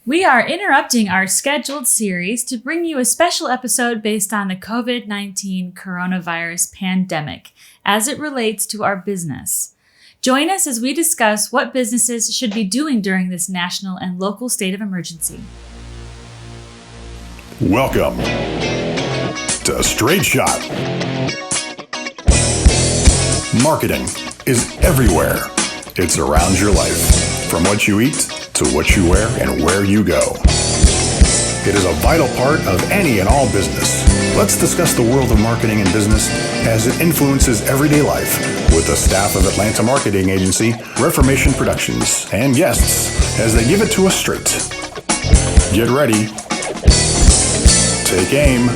We are interrupting our scheduled series to bring you a special episode based on the COVID-19 coronavirus pandemic as it relates to our business. Join us as we discuss what businesses should be doing during this national and local state of emergency. Welcome to Straight Shot. Marketing is everywhere. It surrounds your life, from what you eat to what you wear and where you go. It is a vital part of any and all business. Let's discuss the world of marketing and business as it influences everyday life with the staff of Atlanta marketing agency Reformation Productions and guests as they give it to us straight. Get ready. Take aim.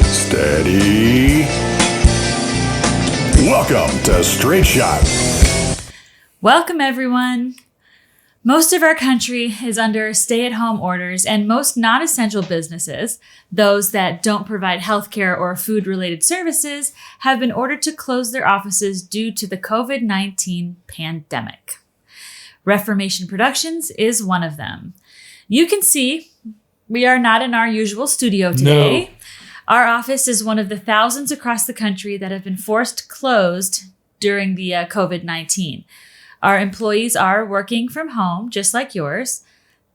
Steady. Welcome to Straight Shot. Welcome, everyone. Most of our country is under stay-at-home orders, and most non-essential businesses, those that don't provide healthcare or food-related services, have been ordered to close their offices due to the COVID-19 pandemic. Reformation Productions is one of them. You can see we are not in our usual studio today. No. Our office is one of the thousands across the country that have been forced closed during the COVID-19. Our employees are working from home, just like yours.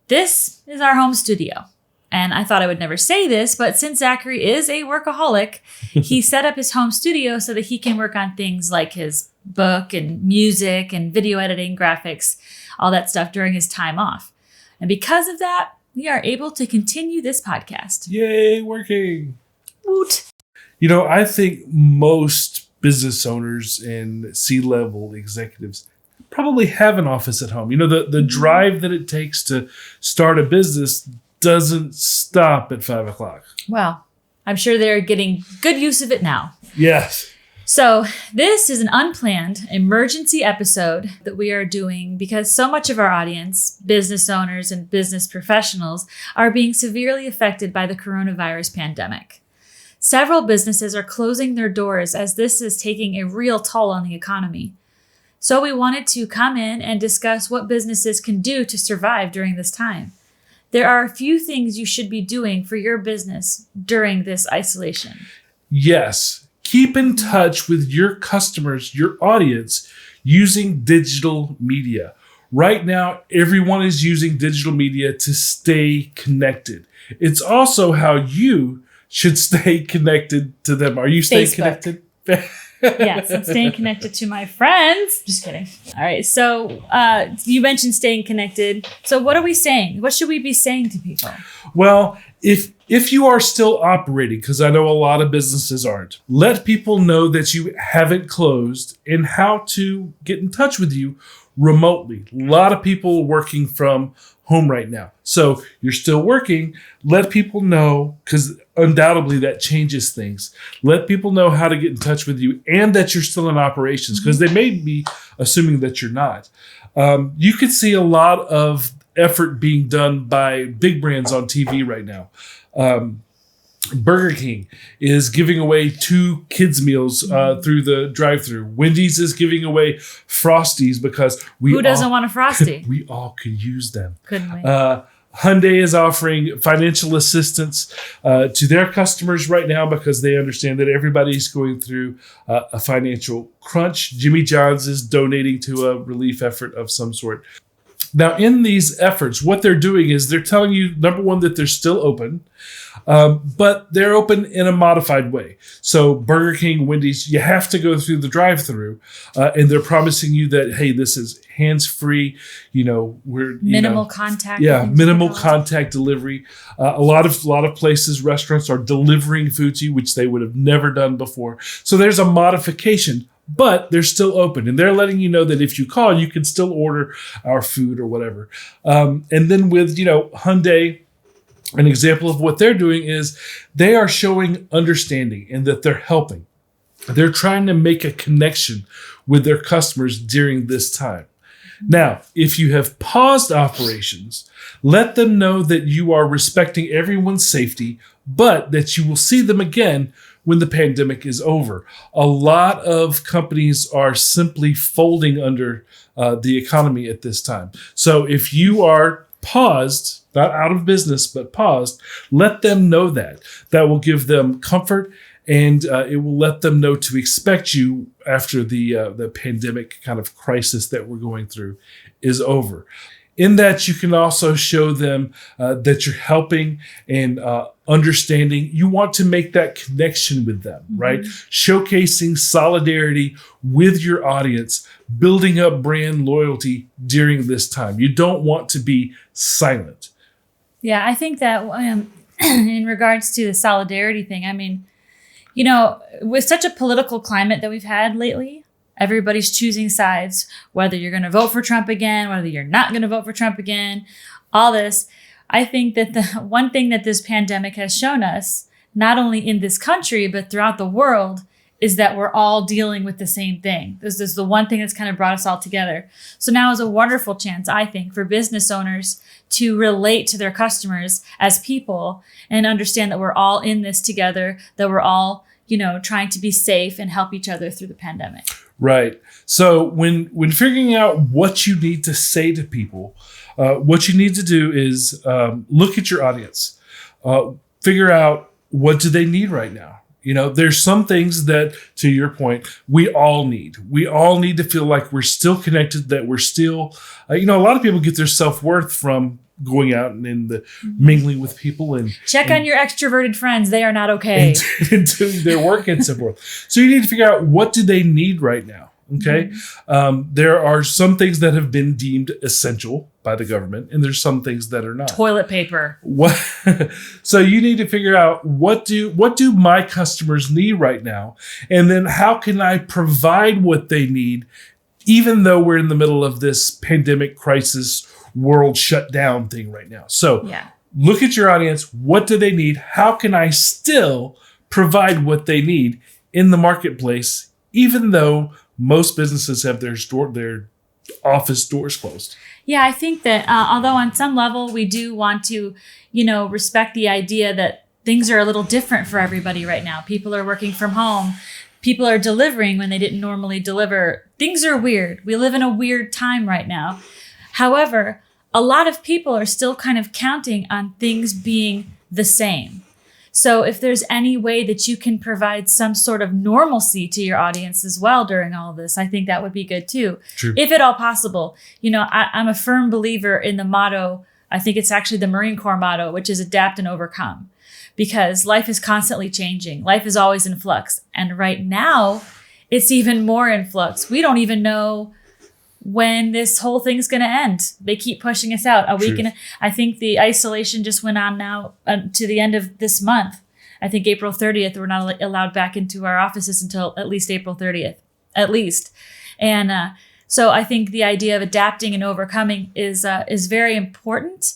This is our home studio. And I thought I would never say this, but since Zachary is a workaholic, he set up his home studio so that he can work on things like his book and music and video editing, graphics, all that stuff during his time off. And because of that, we are able to continue this podcast. Yay, working. Woot. You know, I think most business owners and C-level executives probably have an office at home. You know, the drive that it takes to start a business doesn't stop at 5 o'clock. Well, I'm sure they're getting good use of it now. Yes. So this is an unplanned emergency episode that we are doing because so much of our audience, business owners and business professionals, are being severely affected by the coronavirus pandemic. Several businesses are closing their doors as this is taking a real toll on the economy. So we wanted to come in and discuss what businesses can do to survive during this time. There are a few things you should be doing for your business during this isolation. Yes. Keep in touch with your customers, your audience, using digital media. Right now, everyone is using digital media to stay connected. It's also how you should stay connected to them. Are you staying connected? Yes, I'm staying connected to my friends. Just kidding. All right. So you mentioned staying connected. So what are we saying? What should we be saying to people? Well, if you are still operating, because I know a lot of businesses aren't, let people know that you haven't closed and how to get in touch with you remotely. A lot of people working from home right now. So you're still working. Let people know, because undoubtedly that changes things. Let people know how to get in touch with you and that you're still in operations, because they may be assuming that you're not. You could see a lot of effort being done by big brands on TV right now. Burger King is giving away 2 kids meals through the drive-thru. Wendy's is giving away Frosties because who doesn't want a Frosty? We all could use them. Couldn't we? Hyundai is offering financial assistance to their customers right now because they understand that everybody's going through a financial crunch. Jimmy John's is donating to a relief effort of some sort. Now, in these efforts, what they're doing is they're telling you, number one, that they're still open, but they're open in a modified way. So Burger King, Wendy's, you have to go through the drive-thru, and they're promising you that, hey, this is hands-free. You know, we're minimal contact. Yeah, minimal contact delivery. A lot of places, restaurants are delivering food to you, which they would have never done before. So there's a modification. But they're still open, and they're letting you know that if you call, you can still order our food or whatever. And then with, Hyundai, an example of what they're doing is they are showing understanding and that they're helping. They're trying to make a connection with their customers during this time. Now, if you have paused operations, let them know that you are respecting everyone's safety, but that you will see them again when the pandemic is over. A lot of companies are simply folding under the economy at this time. So if you are paused, not out of business, but paused, let them know that. That will give them comfort, and it will let them know to expect you after the pandemic kind of crisis that we're going through is over. In that, you can also show them that you're helping and understanding. You want to make that connection with them, right? Showcasing solidarity with your audience, building up brand loyalty during this time. You don't want to be silent. Yeah, I think that in regards to the solidarity thing, I mean, you know, with such a political climate that we've had lately, everybody's choosing sides, whether you're going to vote for Trump again, whether you're not going to vote for Trump again, all this. I think that the one thing that this pandemic has shown us, not only in this country, but throughout the world, is that we're all dealing with the same thing. This is the one thing that's kind of brought us all together. So now is a wonderful chance, I think, for business owners to relate to their customers as people and understand that we're all in this together, that we're all, you know, trying to be safe and help each other through the pandemic. Right. So when figuring out what you need to say to people, what you need to do is look at your audience, figure out what do they need right now. You know, there's some things that, to your point, we all need. We all need to feel like we're still connected, that we're still, a lot of people get their self-worth from going out and the mingling with people and check on your extroverted friends. They are not okay. And doing their work and so forth. So you need to figure out what do they need right now. Okay. There are some things that have been deemed essential by the government, and there's some things that are not. Toilet paper. So you need to figure out what do my customers need right now? And then how can I provide what they need, even though we're in the middle of this pandemic crisis, world shutdown thing right now. So look at your audience. What do they need? How can I still provide what they need in the marketplace, even though most businesses have their office doors closed? Yeah, I think that although on some level we do want to, respect the idea that things are a little different for everybody right now. People are working from home. People are delivering when they didn't normally deliver. Things are weird. We live in a weird time right now. However, a lot of people are still kind of counting on things being the same. So if there's any way that you can provide some sort of normalcy to your audience as well during all of this, I think that would be good too. True. If at all possible. I'm a firm believer in the motto, I think it's actually the Marine Corps motto, which is adapt and overcome. Because life is constantly changing. Life is always in flux. And right now, it's even more in flux. We don't even know when this whole thing's going to end. They keep pushing us out. I think the isolation just went on now to the end of this month. I think April 30th, we're not allowed back into our offices until at least April 30th, at least. And so I think the idea of adapting and overcoming is very important.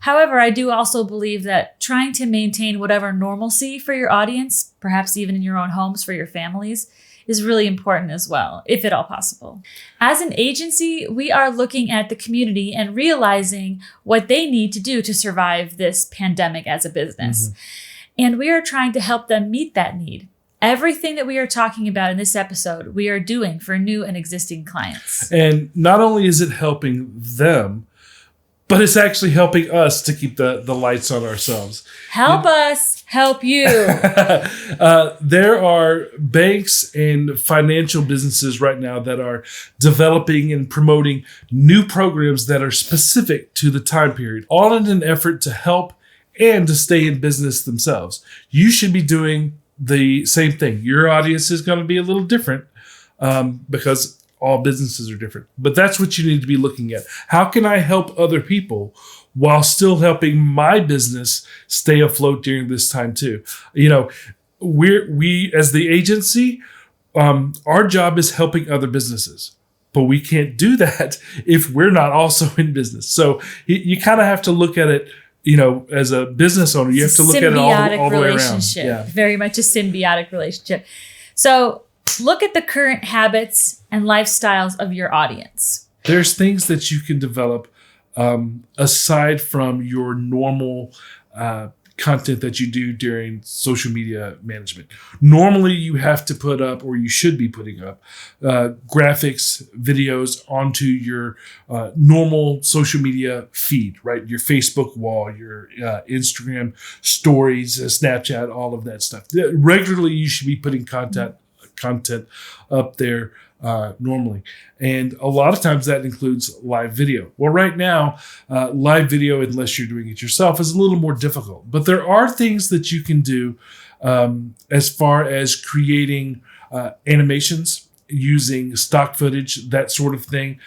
However, I do also believe that trying to maintain whatever normalcy for your audience, perhaps even in your own homes for your families, is really important as well, if at all possible. As an agency, we are looking at the community and realizing what they need to do to survive this pandemic as a business. And we are trying to help them meet that need. Everything that we are talking about in this episode, we are doing for new and existing clients. And not only is it helping them, but it's actually helping us to keep the lights on ourselves. Help us help you. There are banks and financial businesses right now that are developing and promoting new programs that are specific to the time period, all in an effort to help and to stay in business themselves. You should be doing the same thing. Your audience is going to be a little different because all businesses are different, but that's what you need to be looking at. How can I help other people while still helping my business stay afloat during this time too? We as the agency, our job is helping other businesses, but we can't do that if we're not also in business. So you kind of have to look at it, as a business owner, you have to look at it all the way around. Yeah. Very much a symbiotic relationship. So look at the current habits and lifestyles of your audience. There's things that you can develop aside from your normal content that you do during social media management. Normally, you have to put up, or you should be putting up, graphics, videos onto your normal social media feed, right? Your Facebook wall, your Instagram stories, Snapchat, all of that stuff. Regularly, you should be putting content up there normally. And a lot of times that includes live video. Well, right now, live video, unless you're doing it yourself, is a little more difficult. But there are things that you can do as far as creating animations, using stock footage, that sort of thing.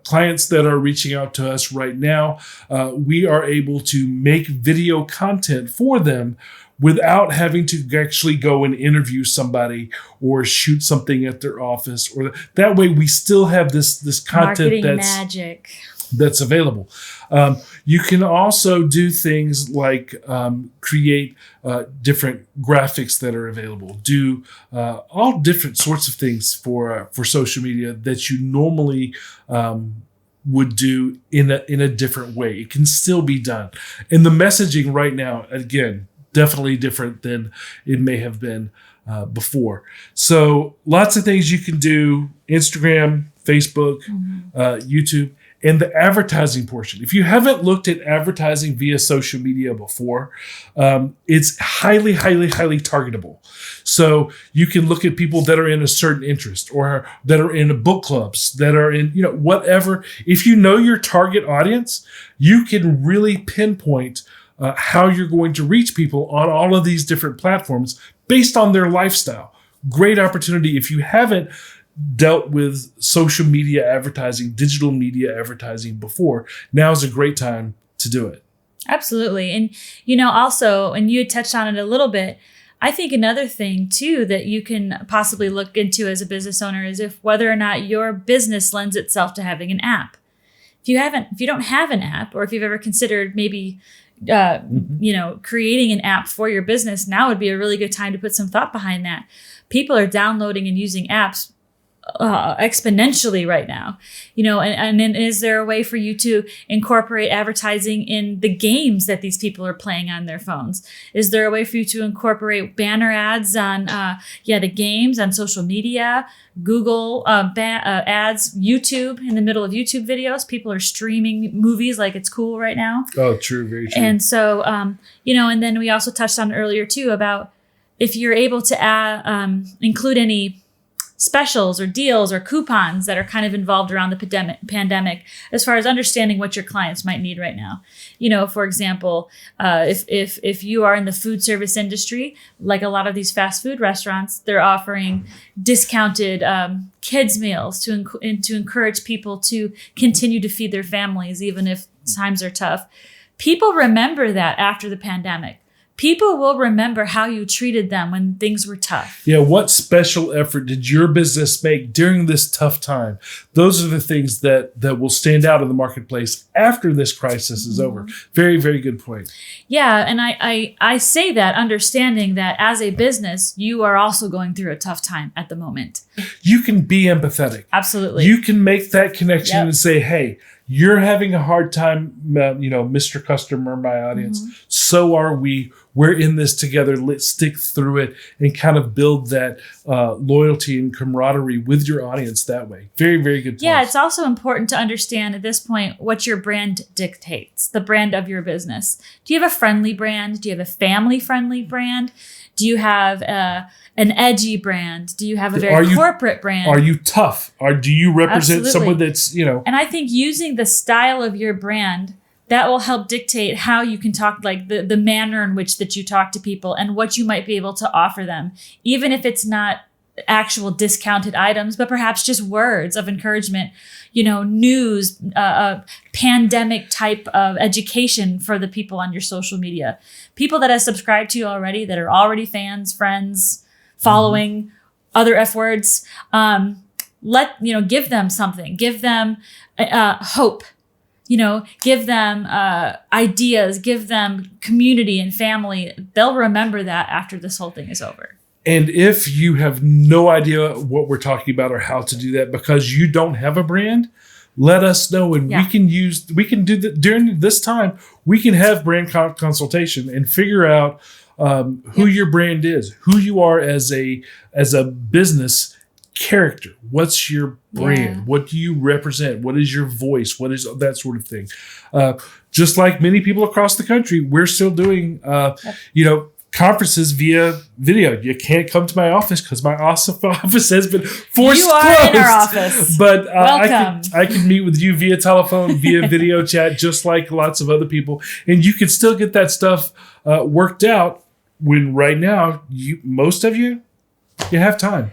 Clients that are reaching out to us right now, we are able to make video content for them without having to actually go and interview somebody or shoot something at their office. Or that way, we still have this content that's available. You can also do things like create different graphics that are available. Do all different sorts of things for social media that you normally would do in a different way. It can still be done. And the messaging right now, again, definitely different than it may have been before. So lots of things you can do: Instagram, Facebook, YouTube, and the advertising portion. If you haven't looked at advertising via social media before, it's highly, highly, highly targetable. So you can look at people that are in a certain interest, or that are in book clubs, that are in, whatever. If you know your target audience, you can really pinpoint how you're going to reach people on all of these different platforms based on their lifestyle. Great opportunity. If you haven't dealt with social media advertising, digital media advertising before, now is a great time to do it. Absolutely. And, also, and you had touched on it a little bit, I think another thing too that you can possibly look into as a business owner is whether or not your business lends itself to having an app. If you don't have an app, or if you've ever considered maybe creating an app for your business, now would be a really good time to put some thought behind that. People are downloading and using apps exponentially right now, and then is there a way for you to incorporate advertising in the games that these people are playing on their phones? Is there a way for you to incorporate banner ads on the games on social media, Google ads, YouTube, in the middle of YouTube videos? People are streaming movies like it's cool right now. Oh, true. Very true. And so, and then we also touched on earlier too about if you're able to include any specials or deals or coupons that are kind of involved around the pandemic, as far as understanding what your clients might need right now. For example, if you are in the food service industry, like a lot of these fast food restaurants, they're offering discounted kids meals to encourage people to continue to feed their families, even if times are tough. People remember that after the pandemic. People will remember how you treated them when things were tough. Yeah, what special effort did your business make during this tough time? Those are the things that will stand out in the marketplace after this crisis is over. Very, very good point. Yeah, and I say that understanding that as a business, you are also going through a tough time at the moment. You can be empathetic. Absolutely. You can make that connection and say, hey, you're having a hard time, Mr. Customer, my audience. So are we. We're in this together. Let's stick through it and kind of build that loyalty and camaraderie with your audience that way. Very, very good point. Yeah, it's also important to understand at this point what your brand dictates, the brand of your business. Do you have a friendly brand? Do you have a family-friendly brand? Do you have an edgy brand? Do you have a very corporate brand? Are you tough? Do you represent someone that's, And I think using the style of your brand, that will help dictate how you can talk, like the manner in which that you talk to people and what you might be able to offer them, even if it's not actual discounted items, but perhaps just words of encouragement, news, pandemic type of education for the people on your social media. People that have subscribed to you already, that are already fans, friends, following, other F words, give them something, give them hope. Give them ideas, give them community and family. They'll remember that after this whole thing is over. And if you have no idea what we're talking about or how to do that because you don't have a brand, let us know, and Yeah. we can do that during this time. We can have brand consultation and figure out who your brand is, who you are as a business character. What's your brand? Yeah. What do you represent? What is your voice? What is that sort of thing? Just like many people across the country, we're still doing, conferences via video. You can't come to my office because my office has been forced You are closed. in our office. But Welcome. I can meet with you via telephone, via video chat, just like lots of other people, and you can still get that stuff worked out. When right now, most of you have time.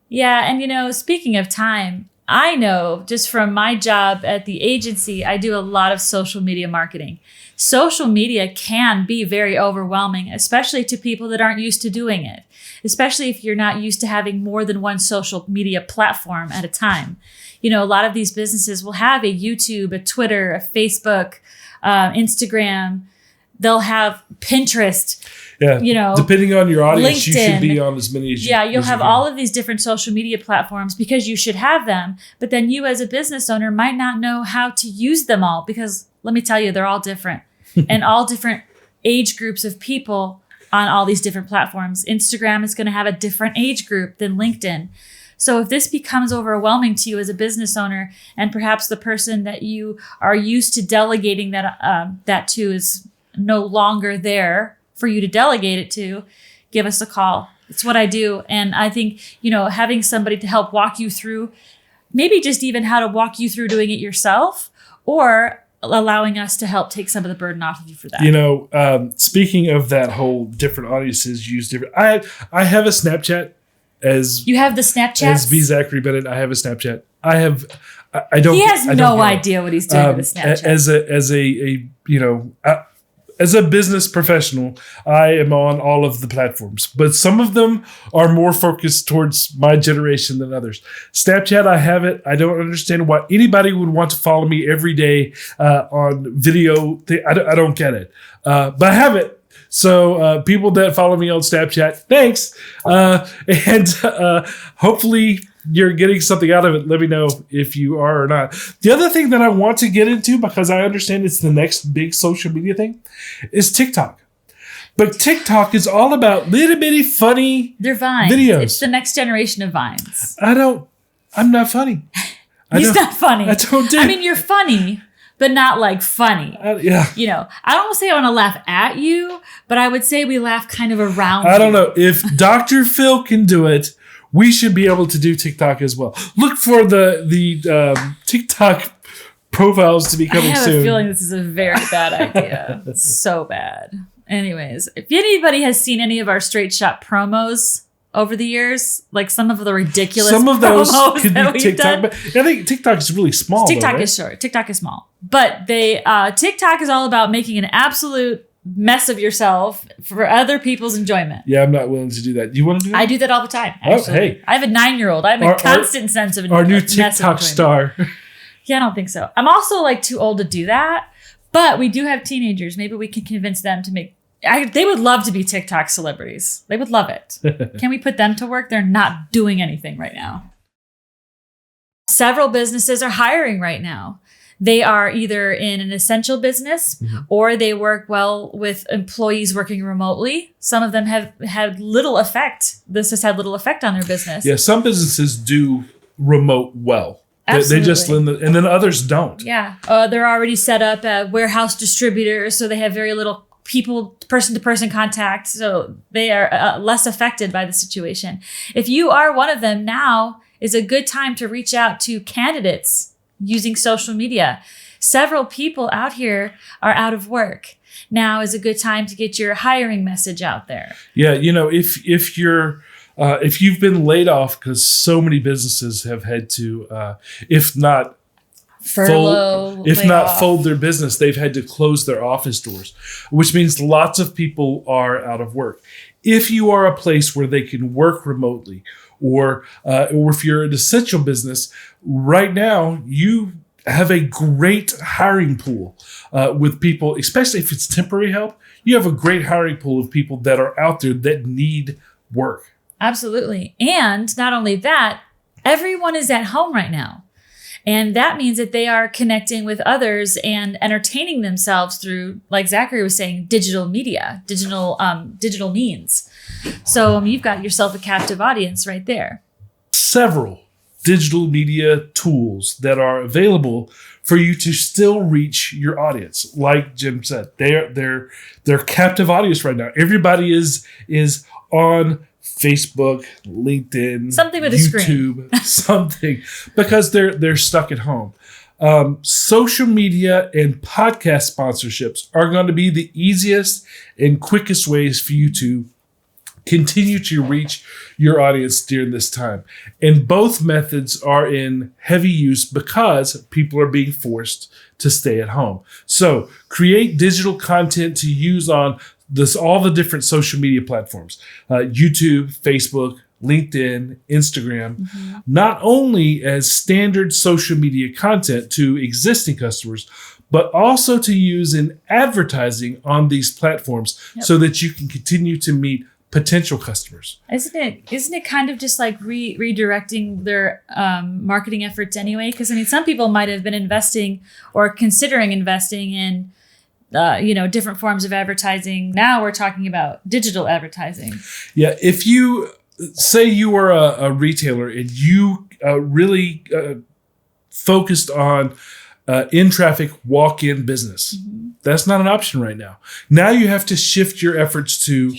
Yeah. And, speaking of time, I know just from my job at the agency, I do a lot of social media marketing. Social media can be very overwhelming, especially to people that aren't used to doing it, especially if you're not used to having more than one social media platform at a time. A lot of these businesses will have a YouTube, a Twitter, a Facebook, Instagram. They'll have Pinterest. Yeah, depending on your audience, you should LinkedIn. be on as many as you. Yeah, you'll as have you can. all of these different social media platforms because you should have them. But then you as a business owner might not know how to use them all because let me tell you, they're all different and all different age groups of people on all these different platforms. Instagram is going to have a different age group than LinkedIn. So if this becomes overwhelming to you as a business owner, and perhaps the person that you are used to delegating that to is no longer there for you to delegate it to, give us a call. It's what I do. And I think, having somebody to help walk you through, maybe just even how to walk you through doing it yourself, or allowing us to help take some of the burden off of you for that. Speaking of that whole different audiences use different, I have a Snapchat as You have the Snapchat? as B. Zachary Bennett. I have a Snapchat. I don't. He has I don't no get it. idea what he's doing with the Snapchat. As a business professional, I am on all of the platforms, but some of them are more focused towards my generation than others. Snapchat, I have it. I don't understand why anybody would want to follow me every day on video. I don't get it, but I have it. So people that follow me on Snapchat, thanks. And hopefully you're getting something out of it. Let me know if you are or not. The other thing that I want to get into, because I understand it's the next big social media thing, is TikTok. But TikTok is all about little bitty funny They're Vines. videos. It's the next generation of Vines. I'm not funny. He's not funny. I don't do. I mean, you're funny, but not like funny. Yeah. I don't say I want to laugh at you, but I would say we laugh kind of around you. I don't know. If Dr. Phil can do it, we should be able to do TikTok as well. Look for the TikTok profiles to be coming I have soon. a feeling this is a very bad idea. It's so bad. Anyways, if anybody has seen any of our Straight Shot promos over the years, like some of the ridiculous Some of those promos could that be we've TikTok, done. but I think TikTok is really small. TikTok though, right? is short. TikTok is small. But TikTok is all about making an absolute mess of yourself for other people's enjoyment. Yeah, I'm not willing to do that. Do you want to do that? I do that all the time. Oh, Actually. hey. I have a 9-year-old. I have a constant sense of Our new mess of TikTok enjoyment. star. Yeah, I don't think so. I'm also too old to do that, but we do have teenagers. Maybe we can convince them to make. They would love to be TikTok celebrities. They would love it. Can we put them to work? They're not doing anything right now. Several businesses are hiring right now. They are either in an essential business or they work well with employees working remotely. Some of them have had little effect. This has had little effect on their business. Yeah, some businesses do remote well. They just Absolutely. and then others don't. Yeah. They're already set up at warehouse distributors, so they have very little person-to-person contact, so they are less affected by the situation. If you are one of them, now is a good time to reach out to candidates using social media. Several people out here are out of work. Now is a good time to get your hiring message out there. Yeah, if you've been laid off, because so many businesses have had to, if not Furlough, fold their business, they've had to close their office doors, which means lots of people are out of work. If you are a place where they can work remotely, or if you're an essential business, right now you have a great hiring pool with people, especially if it's temporary help. You have a great hiring pool of people that are out there that need work. Absolutely. And not only that, everyone is at home right now. And that means that they are connecting with others and entertaining themselves through, like Zachary was saying, digital media, digital means. So you've got yourself a captive audience right there. Several digital media tools that are available for you to still reach your audience. Like Jim said, they're captive audience right now. Everybody is on Facebook, LinkedIn, something with YouTube, something, because they're stuck at home. Social media and podcast sponsorships are going to be the easiest and quickest ways for you to continue to reach your audience during this time. And both methods are in heavy use because people are being forced to stay at home. So create digital content to use on all the different social media platforms, YouTube, Facebook, LinkedIn, Instagram, not only as standard social media content to existing customers, but also to use in advertising on these platforms so that you can continue to meet potential customers. Isn't it kind of just like redirecting their marketing efforts anyway? Because I mean, some people might have been investing or considering investing in different forms of advertising. Now we're talking about digital advertising. Yeah, if you say you are a retailer and you really focused on in-traffic walk-in business, that's not an option right now. Now you have to shift your efforts to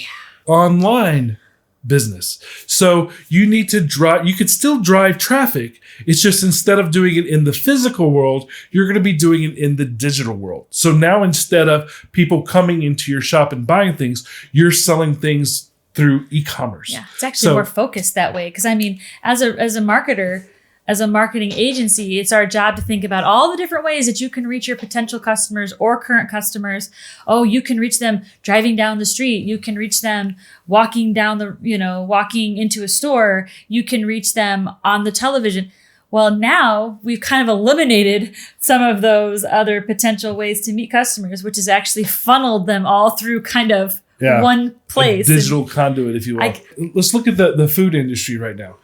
online business. So you need to drive, you could still drive traffic. It's just instead of doing it in the physical world, you're going to be doing it in the digital world. So now instead of people coming into your shop and buying things, you're selling things through e-commerce. Yeah, it's actually more focused that way. Because I mean, as a marketer, as a marketing agency, it's our job to think about all the different ways that you can reach your potential customers or current customers. Oh, you can reach them driving down the street. You can reach them walking walking into a store. You can reach them on the television. Well, now we've kind of eliminated some of those other potential ways to meet customers, which has actually funneled them all through kind of one place. A digital conduit, if you will. Let's look at the food industry right now.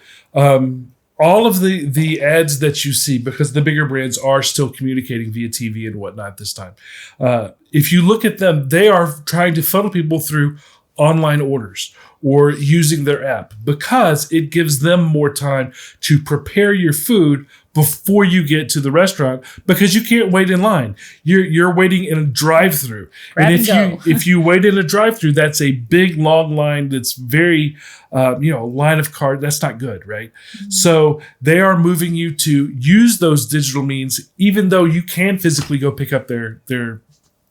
All of the ads that you see, because the bigger brands are still communicating via TV and whatnot this time. If you look at them, they are trying to funnel people through online orders or using their app because it gives them more time to prepare your food before you get to the restaurant, because you can't wait in line. You're waiting in a drive-through. And if you wait in a drive-through, that's a big long line that's very line of cars. That's not good, right? Mm-hmm. So they are moving you to use those digital means, even though you can physically go pick up their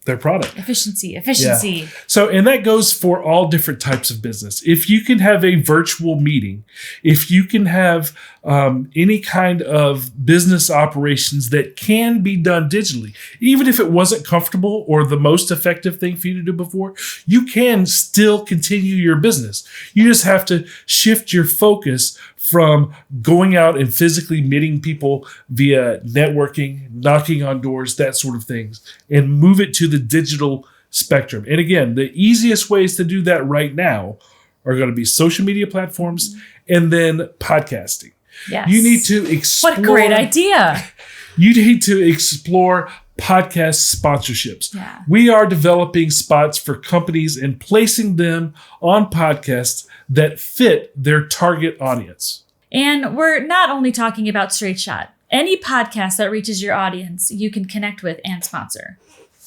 product. Efficiency. Yeah. So, and that goes for all different types of business. If you can have a virtual meeting, if you can have any kind of business operations that can be done digitally, even if it wasn't comfortable or the most effective thing for you to do before, you can still continue your business. You just have to shift your focus from going out and physically meeting people via networking, knocking on doors, that sort of things, and move it to the digital spectrum. And again, the easiest ways to do that right now are going to be social media platforms and then podcasting. Yes. You need to explore. What a great idea. You need to explore podcast sponsorships. Yeah. We are developing spots for companies and placing them on podcasts that fit their target audience. And we're not only talking about Straight Shot. Any podcast that reaches your audience, you can connect with and sponsor.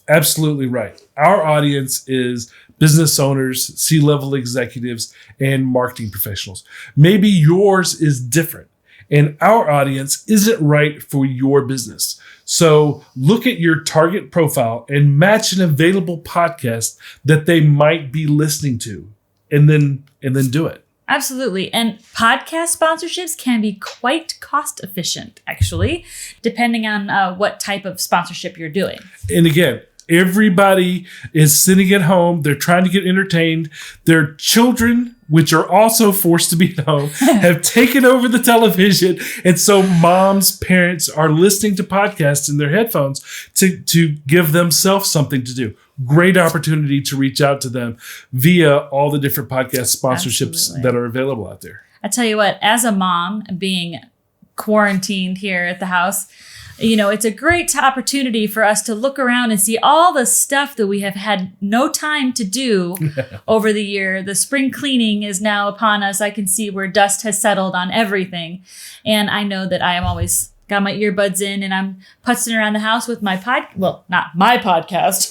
Absolutely right. Our audience is business owners, C-level executives, and marketing professionals. Maybe yours is different, and our audience isn't right for your business. So look at your target profile and match an available podcast that they might be listening to, and then do it. Absolutely. And podcast sponsorships can be quite cost efficient, actually, depending on what type of sponsorship you're doing. And again, everybody is sitting at home. They're trying to get entertained. Their children, which are also forced to be at home, have taken over the television. And so moms, parents are listening to podcasts in their headphones to give themselves something to do. Great opportunity to reach out to them via all the different podcast sponsorships that are available out there. I tell you what, as a mom, being quarantined here at the house, it's a great opportunity for us to look around and see all the stuff that we have had no time to do over the year. The spring cleaning is now upon us. I can see where dust has settled on everything. And I know that I am always got my earbuds in and I'm putzing around the house with my not my podcast.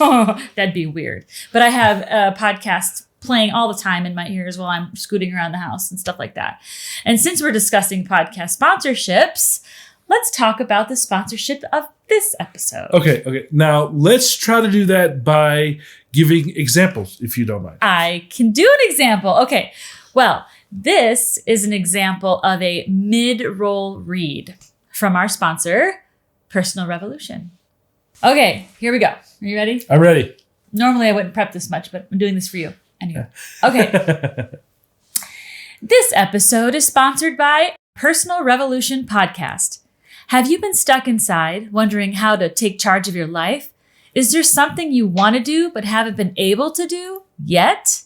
That'd be weird. But I have podcasts playing all the time in my ears while I'm scooting around the house and stuff like that. And since we're discussing podcast sponsorships, let's talk about the sponsorship of this episode. Okay. Now, let's try to do that by giving examples, if you don't mind. I can do an example. Okay. Well, this is an example of a mid-roll read from our sponsor, Personal Revolution. Okay, here we go. Are you ready? I'm ready. Normally, I wouldn't prep this much, but I'm doing this for you. Anyway. Okay. This episode is sponsored by Personal Revolution Podcast. Have you been stuck inside, wondering how to take charge of your life? Is there something you want to do but haven't been able to do yet?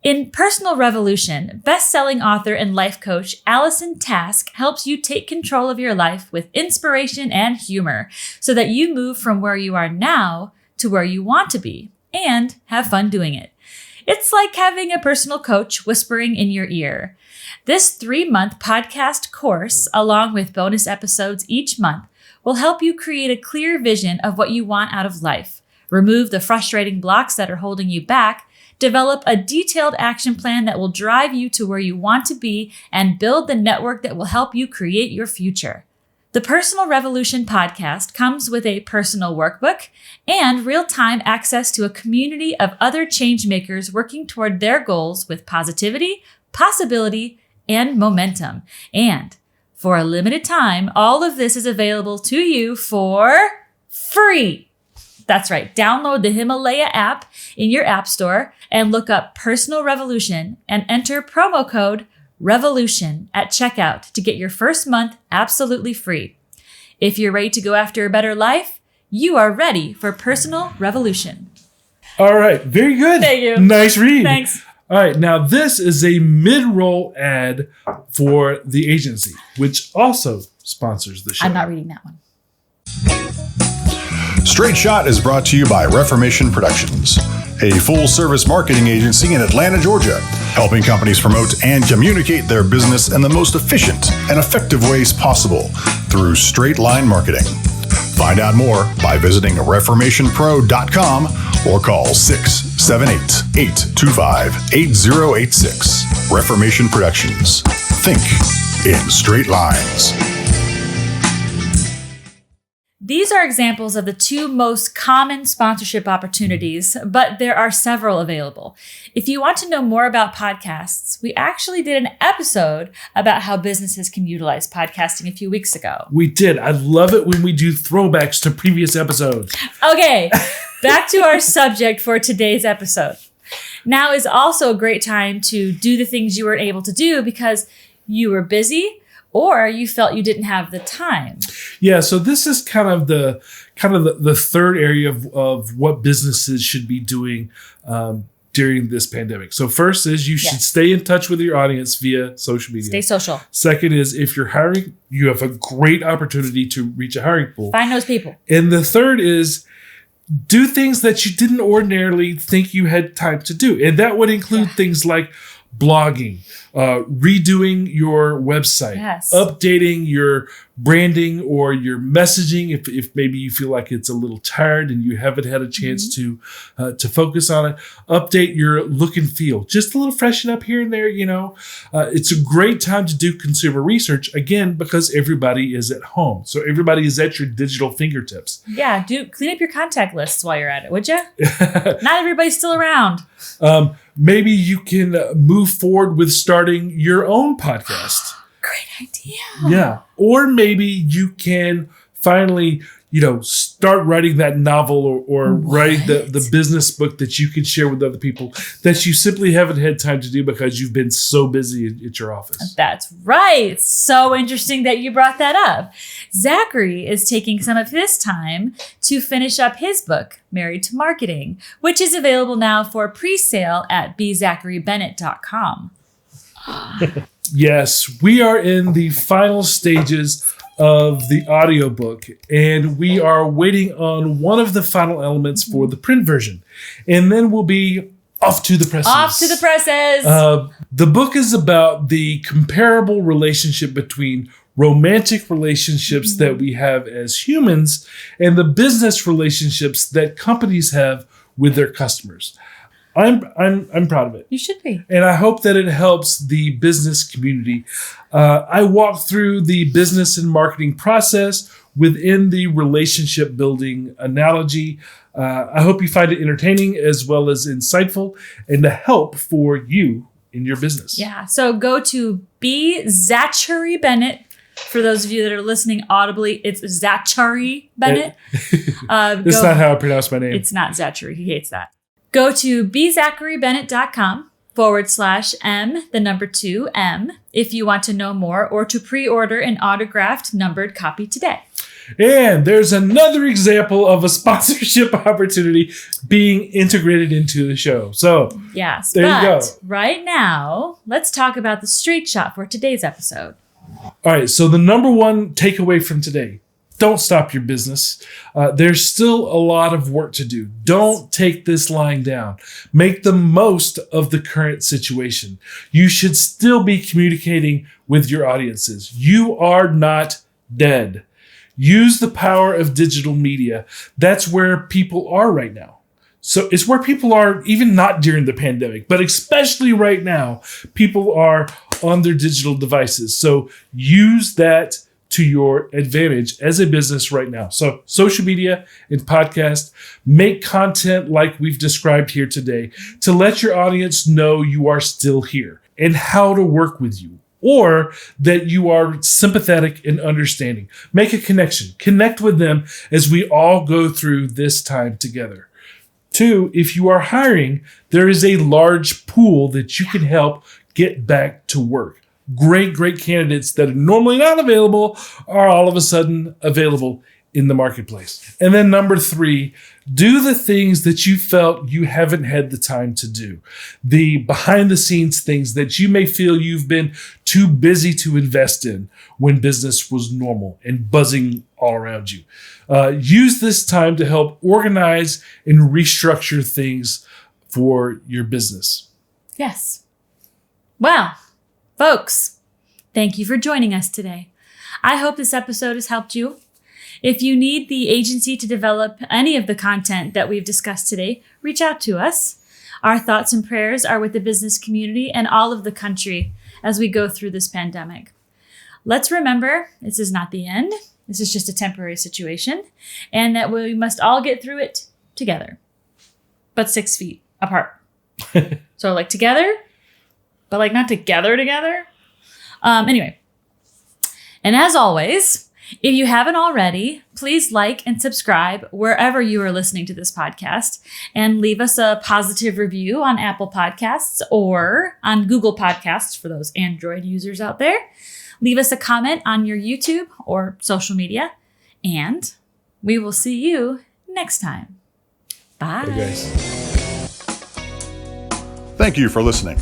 In Personal Revolution, best-selling author and life coach Allison Task helps you take control of your life with inspiration and humor so that you move from where you are now to where you want to be and have fun doing it. It's like having a personal coach whispering in your ear. This 3-month podcast course, along with bonus episodes each month, will help you create a clear vision of what you want out of life, remove the frustrating blocks that are holding you back, develop a detailed action plan that will drive you to where you want to be, and build the network that will help you create your future. The Personal Revolution podcast comes with a personal workbook and real-time access to a community of other change makers working toward their goals with positivity, possibility, and momentum. And for a limited time, all of this is available to you for free. That's right. Download the Himalaya app in your app store and look up Personal Revolution and enter promo code REVOLUTION at checkout to get your first month absolutely free. If you're ready to go after a better life, you are ready for Personal Revolution. All right. Very good. Thank you. Nice read. Thanks. All right. Now, this is a mid-roll ad for the agency, which also sponsors the show. I'm not reading that one. Straight Shot is brought to you by Reformation Productions, a full-service marketing agency in Atlanta, Georgia, helping companies promote and communicate their business in the most efficient and effective ways possible through straight-line marketing. Find out more by visiting reformationpro.com or call 678-825-8086. Reformation Productions. Think in straight lines. These are examples of the 2 most common sponsorship opportunities, but there are several available. If you want to know more about podcasts, we actually did an episode about how businesses can utilize podcasting a few weeks ago. We did. I love it when we do throwbacks to previous episodes. Okay, back to our subject for today's episode. Now is also a great time to do the things you weren't able to do because you were busy or you felt you didn't have the time. Yeah, so this is kind of the third area of what businesses should be doing during this pandemic. So first is you should stay in touch with your audience via social media. Stay social. Second is if you're hiring, you have a great opportunity to reach a hiring pool. Find those people. And the third is do things that you didn't ordinarily think you had time to do. And that would include things like blogging, redoing your website, updating your branding or your messaging if maybe you feel like it's a little tired and you haven't had a chance to focus on it. Update your look and feel, just a little freshen up here and there. It's a great time to do consumer research, again, because everybody is at home, so everybody is at your digital fingertips. Yeah, clean up your contact lists while you're at it, would you? Not everybody's still around. Maybe you can move forward with starting your own podcast. Great idea. Yeah. Or maybe you can finally, start writing that novel or writing the business book that you can share with other people that you simply haven't had time to do because you've been so busy at your office. That's right. It's so interesting that you brought that up. Zachary is taking some of his time to finish up his book, Married to Marketing, which is available now for pre-sale at bzacharybennett.com. Yes, we are in the final stages of the audiobook, and we are waiting on one of the final elements for the print version. And then we'll be off to the presses. Off to the presses. The book is about the comparable relationship between romantic relationships that we have as humans and the business relationships that companies have with their customers. I'm proud of it. You should be. And I hope that it helps the business community. I walk through the business and marketing process within the relationship building analogy. I hope you find it entertaining as well as insightful and a help for you in your business. Yeah. So go to B. Zachary Bennett. For those of you that are listening audibly, it's Zachary Bennett. It's not how I pronounce my name. It's not Zachary. He hates that. Go to bzacharybennett.com/M2M if you want to know more or to pre-order an autographed numbered copy today. And there's another example of a sponsorship opportunity being integrated into the show. So yes, there you go. Right now, let's talk about the straight shot for today's episode. All right. So the number one takeaway from today: don't stop your business. There's still a lot of work to do. Don't take this lying down. Make the most of the current situation. You should still be communicating with your audiences. You are not dead. Use the power of digital media. That's where people are right now. So it's where people are even not during the pandemic, but especially right now, people are on their digital devices. So use that to your advantage as a business right now. So social media and podcast, make content like we've described here today to let your audience know you are still here and how to work with you, or that you are sympathetic and understanding. Make a connection. Connect with them as we all go through this time together. 2, if you are hiring, there is a large pool that you can help get back to work. Great candidates that are normally not available are all of a sudden available in the marketplace. And then number 3, do the things that you felt you haven't had the time to do. The behind the scenes things that you may feel you've been too busy to invest in when business was normal and buzzing all around you. Use this time to help organize and restructure things for your business. Yes. Well, folks, thank you for joining us today. I hope this episode has helped you. If you need the agency to develop any of the content that we've discussed today, reach out to us. Our thoughts and prayers are with the business community and all of the country as we go through this pandemic. Let's remember, this is not the end. This is just a temporary situation, and that we must all get through it together, but 6 feet apart. So like together, but like not together. Anyway, and as always, if you haven't already, please like and subscribe wherever you are listening to this podcast, and leave us a positive review on Apple Podcasts or on Google Podcasts for those Android users out there. Leave us a comment on your YouTube or social media, and we will see you next time. Bye. Hey guys. Thank you for listening.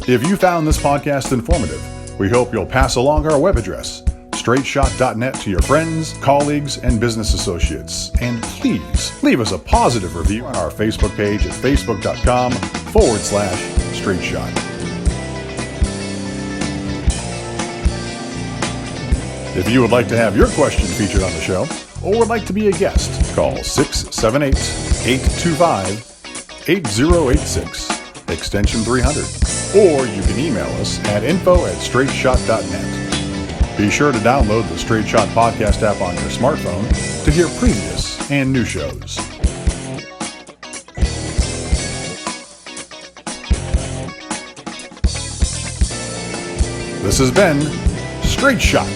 If you found this podcast informative, we hope you'll pass along our web address, straightshot.net, to your friends, colleagues, and business associates. And please leave us a positive review on our Facebook page at facebook.com/straightshot. If you would like to have your question featured on the show, or would like to be a guest, call 678-825-8086, extension 300. Or you can email us at info@straightshot.net. Be sure to download the Straight Shot podcast app on your smartphone to hear previous and new shows. This has been Straight Shot.